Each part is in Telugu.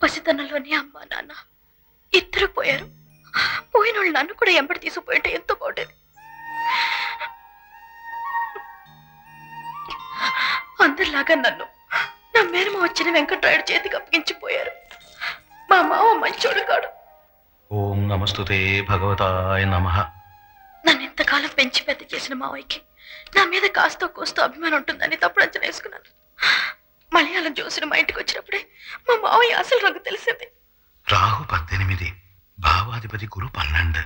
పసితనంలోనే అమ్మా నాన్న ఇద్దరు పోయారు. పోయిన వాళ్ళు నన్ను కూడా ఎంబడి తీసుకుపోయింటే ఎంతో బాగుండేది. అందరిలాగా నన్ను నా మేనమ వచ్చిన వెంకట్రాయుడు చేతికి అప్పగించిపోయారు. మా మావ మంచోడు కాడు. ఓం నమస్తుతే భగవతాయ నమః. నన్ను ఇంతకాలం పెంచి పెద్ద చేసిన మావయ్యకి నా మీద కాస్తో కోస్తో అభిమానం ఉంటుందని తప్పుడు అంచనా వేసుకున్నాను. మలయాళం జోసిన మా ఇంటికి వచ్చినప్పుడే మా మావయ్య అసలు రంగు తెలిసింది. రాహు 18, భావాధిపతి గురు 12.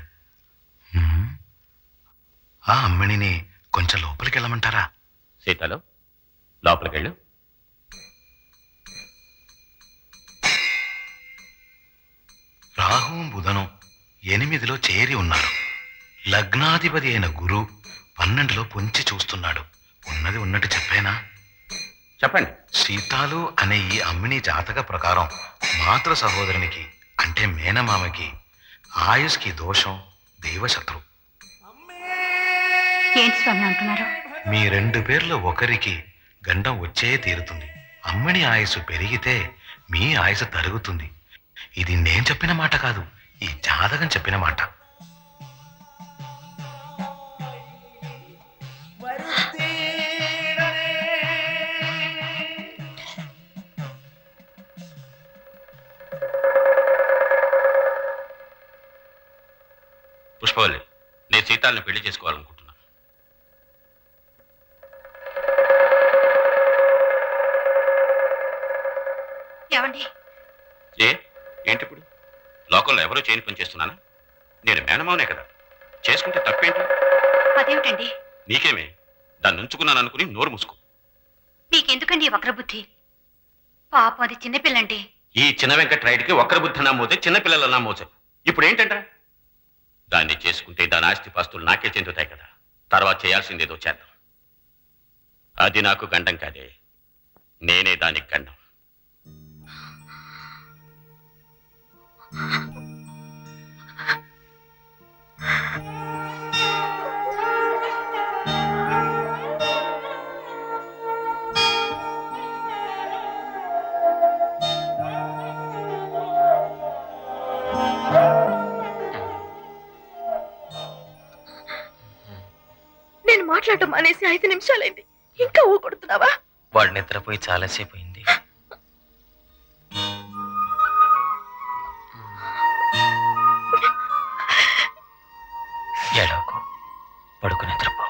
ఆ అమ్మణిని కొంచెం లోపలికి వెళ్ళమంటారా? సీతలో లోపలికి వెళ్ళు. రాహు బుధను 8లో చేరి ఉన్నారు. లగ్నాధిపతి అయిన గురు 12లో పొంచి చూస్తున్నాడు. ఉన్నది ఉన్నట్టు చెప్పేనా? చెప్పండి. సీతాలు అనే ఈ అమ్మిని జాతక ప్రకారం మాతృ సహోదరునికి అంటే మేనమామకి ఆయుష్కి దోషం, దైవశత్రు. ఏంటి స్వామి అంటున్నారు? మీ 2 పేర్లు ఒకరికి గండం వచ్చే తీరుతుంది. అమ్మిని ఆయుసు పెరిగితే మీ ఆయుసు తరుగుతుంది. ఇది నేను చెప్పిన మాట కాదు, ఈ జాతకం చెప్పిన మాట. పుష్పవల్లి, నేను సీతాలను పెళ్లి చేసుకోవాలనుకుంటున్నాను. ఏమండి? ఏంటి ఇప్పుడు? లోకంలో ఎవరో చేయని పని చేస్తున్నానా? నేను మేనమావనే కదా, చేసుకుంటే తప్పేంటి? అదేమిటండి? నీకేమే, దాన్ని ఉంచుకున్నాను అనుకుని నోరు మూసుకో. మీకెందుకండి వక్రబుద్ధి? పాపం అది చిన్నపిల్లండి. ఈ చిన్న వెంకట్రాయుడికి ఒక్కరి బుద్ధి నమ్మోతే చిన్నపిల్లల నమ్మోచు. ఇప్పుడు ఏంటంట? దాన్ని చేసుకుంటే దాని ఆస్తిపాస్తులు నాకే చెందుతాయి కదా. తర్వాత చేయాల్సిందేదో చేద్దాం. అది నాకు గండం కాదే, నేనే దానికి గండం. నేను మాట్లాడటం అనేసి 5 నిమిషాలైంది, ఇంకా ఊ కొడుతున్నావా? వాడు నిద్రపోయి చాలాసేపు అయింది. ఎలాగో పడుకు నిద్రపో.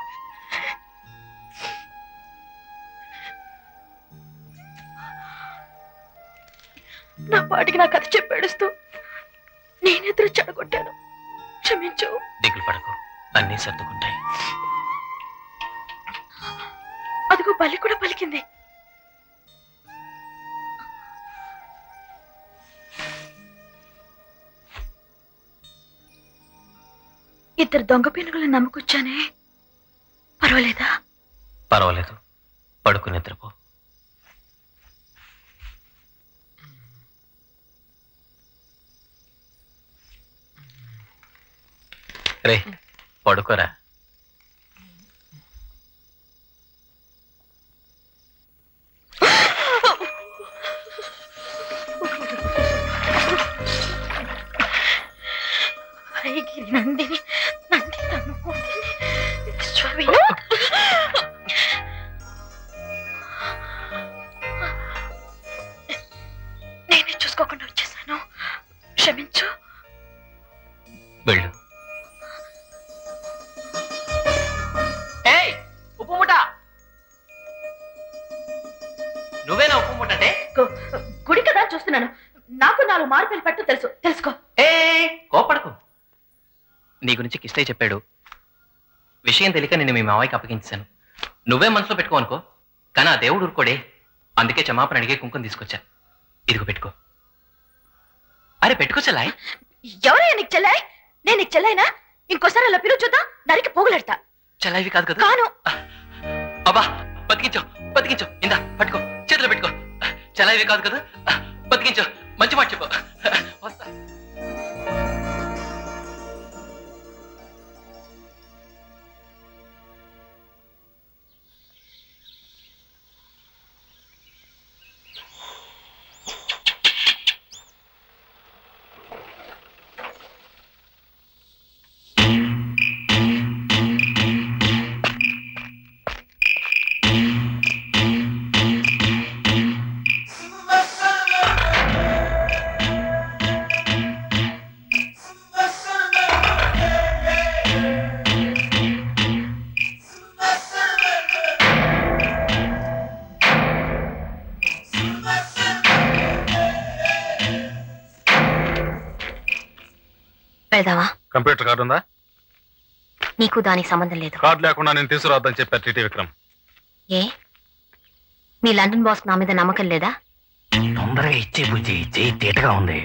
నా పాటికి నా కథ చెప్పేడుస్తూ నేనెదురు చెడగొట్టాను, క్షమించు. దిగులు పడకు, అన్నీ సర్దుకుంటాయి. అదిగో బలి కూడా పలికింది. ఇద్దరు దొంగ పీనుగులను నమ్ముకొచ్చానే, పర్వాలేదా? పర్వాలేదు, పడుకు నిద్రపో. రే పడుకోరా. ఐగిరి నందిని స్వామి, నేనే చూసుకోకుండా వచ్చేసాను, క్షమించు. వెళ్ళు. ఉప్పు ముఠ, నువ్వేనా ఉప్పు ముఠ? అంటే గుడి కదా చూస్తున్నాను, నాకు 4 మార్పులు పెట్టు తెలుసు, తెలుసుకో. కోపడకు. నీ గురించి కిష్టయ్య చెప్పాడు. విషయం తెలియక నేను మీ మావయ్యకి అప్పగించాను. నువ్వే మనసులో పెట్టుకో అనుకో, కానీ ఆ దేవుడు ఊరుకోడే. అందుకే క్షమాపణ అడిగే కుంకుమ తీసుకొచ్చా. ఇదిగో పెట్టుకో. అరే పెట్టుకో చెల్లాయ్. ఎవరయ్యా నీకు చెల్లాయ్? నేను నీకు చెల్లాయినా? ఇంకోసారి అలా పిలువు చూద్దాం, నరికి పోగులెడతా. చెల్లాయివి కాదు కదా? కాను. అబ్బా బతికించో, బతికించో. ఇందా పట్టుకో, చేతిలో పెట్టుకో. చెల్లాయివి కాదు కదా, బతికించో. మంచి మాట చెప్పు. వస్తా. వెళ్దావా? కంప్యూటర్ కార్డు ఉందా? నీకు దానికి సంబంధం లేదు. కార్డు లేకుండా నేను తీసుకురావద్దని చెప్పారు టీటీ విక్రమ్. ఏ మీ లండన్ బాస్ నా మీద నమ్మకం లేదా? తొందరగా ఇచ్చే బుజ్జి, చేయి తేటగా ఉంది.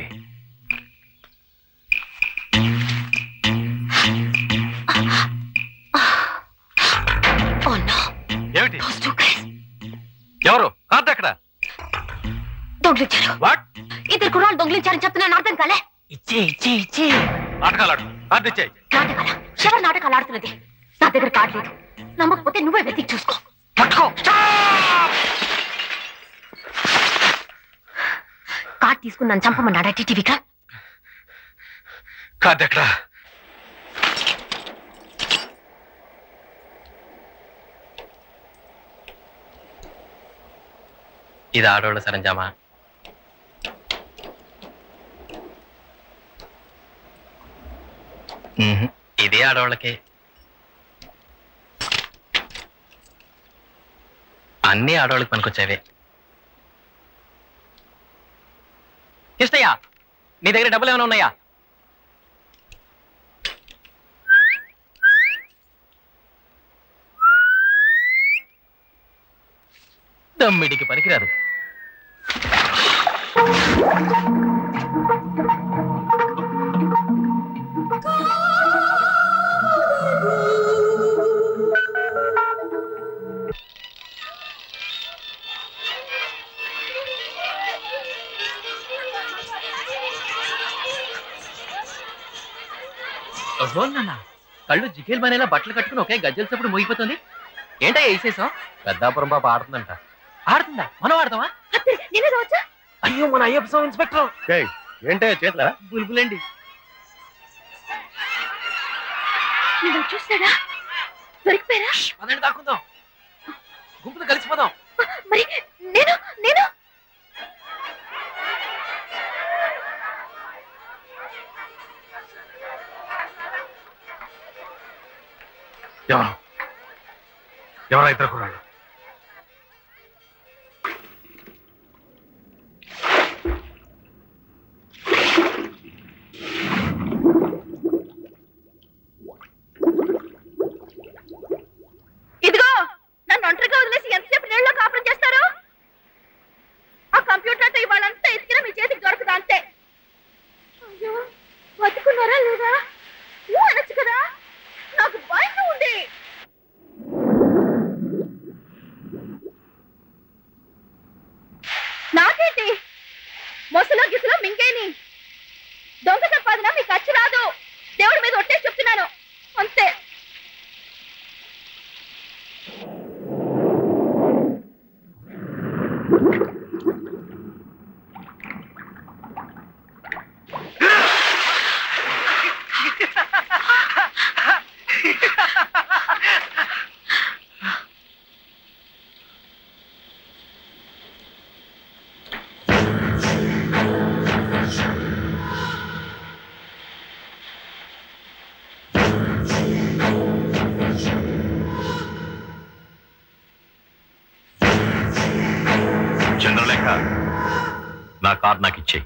ఏమిటి? ఎవరు? కార్డు ఎక్కడ? దొంగిలించారు. వాట్? ఇద్దరు కుర్రాళ్ళు దొంగిలించారని చెప్తున్నాను, అర్థం కాలే? ఇచ్చే నాటకాలాడు. కార్డు ఇచ్చేయి. నాటకాల? ఎవరు నాటకాలు ఆడుతున్నది? నా దగ్గర కార్డు లేదు. నమ్మకపోతే నువ్వే వెతికి చూసుకో. పట్టుకో. కార్డు తీసుకుని నన్ను చంపమన్నాడా టీటీ విక్రమ్? కార్డు ఎక్కడ? ఇది ఆడవాళ్ళ సరంజామా. ఇది ఆడవాళ్ళకే. అన్ని ఆడవాళ్ళకి పనికొచ్చేవే. కృష్ణయ్య, నీ దగ్గర డబ్బులు ఏమైనా ఉన్నాయా? దమ్మిడికి పనికిరాదు. కళ్ళు జిగేలు మనేలా బట్టలు కట్టుకుని ఒకే గజ్జల చప్పుడు మోగిపోతుంది. ఏంటో వేసేసాం? పెద్దాపురం పాప ఆడుతుందంట. ఆడుతుందా? మనం ఆడతావా? అయ్యో, మన అయ్యప్ప స్వామి ఇన్స్పెక్టర్. ఏంటే చేతుల బుల్బులండి. చూసాడా? దొరికిపోయారా? పదండి, దాక్కుందాం. గుంపుతో కలిసిపోదాం. మరి నేను నేను ఎవరా ఇద్దరు కుర్రాళ్ళు? ఇదిగో, నన్ను ఒంటరిగా వదిలేసి ఎంతసేపు నీళ్ళలో కాపురం చేస్తారు? ఆ కంప్యూటర్తో ఇవాళంతా ఎత్తికినా మీ చేతికి దొరకదా అంతే. అయ్యో, బతుకున్నారా లేదా? అనొచ్చు కదా, నాకు భయంగా ఉంది. నాకేంటి మొసలో గిసలో మింగేని దొంగ సంపాదన మీకు ఖర్చు రాదు. దేవుడి మీద ఒట్టేసి చెప్తున్నాను, అంతే. చంద్రలేఖ, నా కార్డు నాకు ఇచ్చేయి.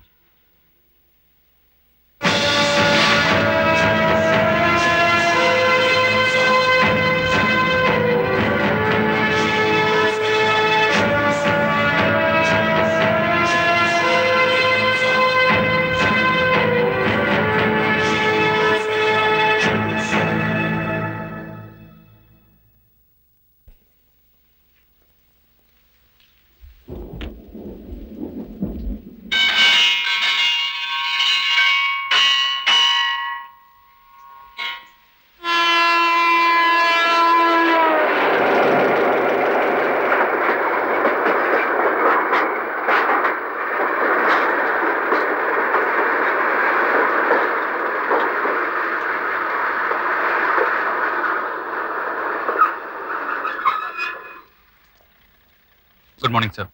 Good morning sir.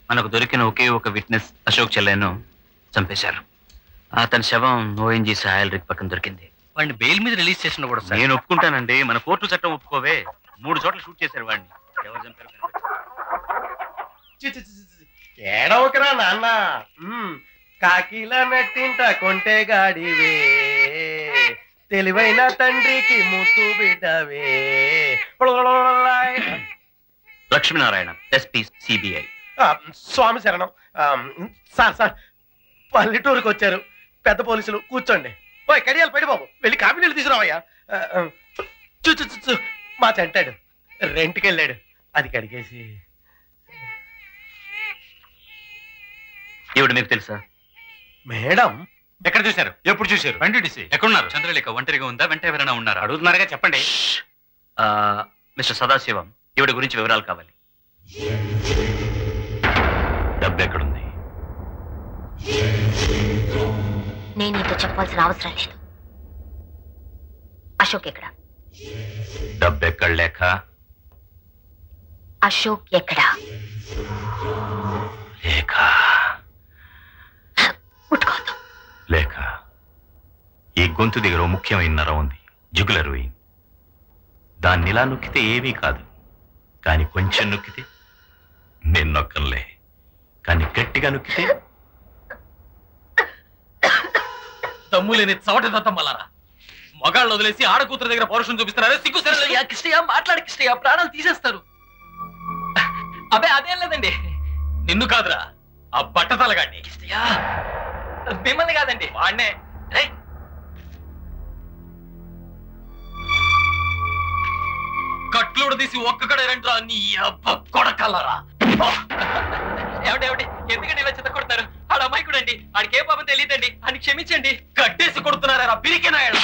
మనకు దొరికిన ఒకే ఒక విట్నెస్ అశోక్ చెల్లెను చంపేశారు. అతని శవం ఓఎన్జీ సాయల్ రిక్ పక్కన దొరికింది. వాడిని బెయిల్ మీద రిలీజ్ చేసిన కూడా సార్. నేను ఒప్పుకుంటానండి, మన కోర్టు చట్టం ఒప్పుకోవే. 3 చోట్ల షూట్ చేశారు వాడిని. ఎవరు చంపారు? ఏడవకరా నాన్న. కాకిల మెట్టింట కొంటే గాడివే తెలివైన తండ్రికి ముద్దు బిడ్డవే. Lakshminarayana, SP, CBI. స్వామి శరణం. సార్ పల్లెటూరుకి వచ్చారు పెద్ద పోలీసులు. కూర్చోండి. ఓయ్ కడియాలు పడి బాబు, వెళ్ళి కాఫీ నీళ్ళు తీసుకురావయ్యా. చూ మా చెంటాడు రెంట్కి వెళ్ళాడు, అది కడిగేసి. ఈవిడ మీకు తెలుసా? మేడం. ఎక్కడ చూశారు? ఎప్పుడు చూశారు? ఎక్కడున్నారు? చంద్రలేఖ ఒంటరిగా ఉందా, వెంట ఎవరైనా ఉన్నారా? అడుగుతున్నారుగా, చెప్పండి. మిస్టర్ సదాశివం, ఈవిడ గురించి వివరాలు కావాలి. డబ్బు ఎక్కడుంది? నేను నీతో చెప్పాల్సిన అవసరం లేదు. అశోక్ ఎక్కడ? డబ్బు ఎక్కడ లేక? అశోక్ ఎక్కడ? లేక. ముట్టుకోవద్దు. లేక. ఈ గొంతు దగ్గర ఓ ముఖ్యమైన నరం ఉంది, జుగులర్ వెయిన్. దాన్ని ఇలా నొక్కితే ఏమీ కాదు, కానీ కొంచెం నొక్కితే నేను నొక్కలే, కానీ గట్టిగా నొక్కితే. తమ్ములేని చవట దత్తమ్మలారా, మగాళ్ళు వదిలేసి ఆడకూతురు దగ్గర పౌరుషం చూపిస్తున్నారా? సిగ్గు సరే. కృష్ణయ్య మాట్లాడి కృష్ణయ్య, ప్రాణాలు తీసేస్తారు. అబ్బే అదేం లేదండి, నిన్ను కాదురా ఆ బట్టతలగాడిని. కృష్ణయ్య మిమ్మల్ని కాదండి, వాడినే. కట్లుడు తీసి ఒక్కడే రండి నీ అబ్బ కొడకల్లరా. ఏమిటి ఎందుకంటే ఇలా చిత్త కొడుతున్నారు? ఆడ అమ్మాయి కూడా అండి, ఆడికి ఏ పాపం తెలియదండి, అని క్షమించండి. కట్టేసి కొడుతున్నారా పిరికినాయాడు.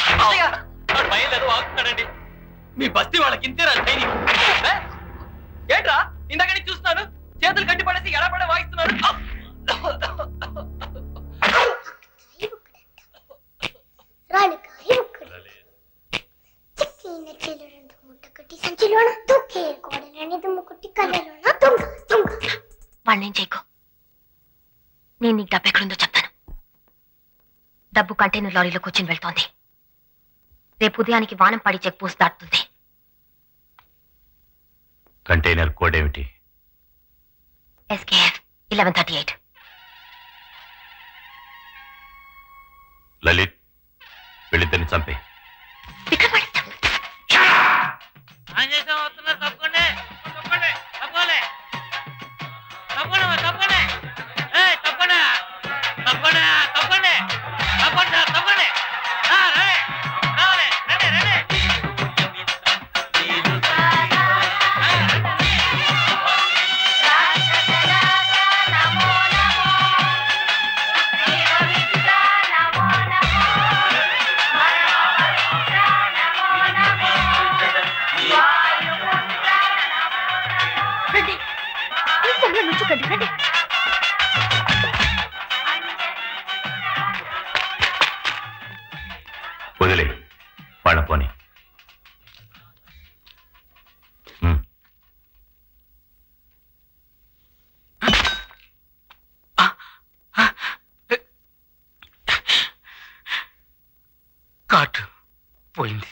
భయం లేదు, ఆగుతున్నాడండి. మీ బస్తీ వాళ్ళకి ఇంతేరా ధైర్యం? ఏంట్రా ఇందాకని చూస్తున్నాను, చేతులు కట్టి పడేసి ఎడపడే వాయిస్తున్నారు. వాళ్ళేం చేయకు. నేను నీకు డబ్బు ఎక్కడుందో చెప్తాను. డబ్బు కంటైనర్ లారీలో కూర్చుని వెళ్తోంది. రేపు ఉదయానికి వానంపాడి చెక్ పోస్ట్ దాటుతుంది. కంటైనర్ కోడ్ ఏమిటి? SKF 1138. లలిత్, వీళ్ళిద్దరిని చంపే. వదిలే వాళ్ళ పోనీ. కాటు పోయింది.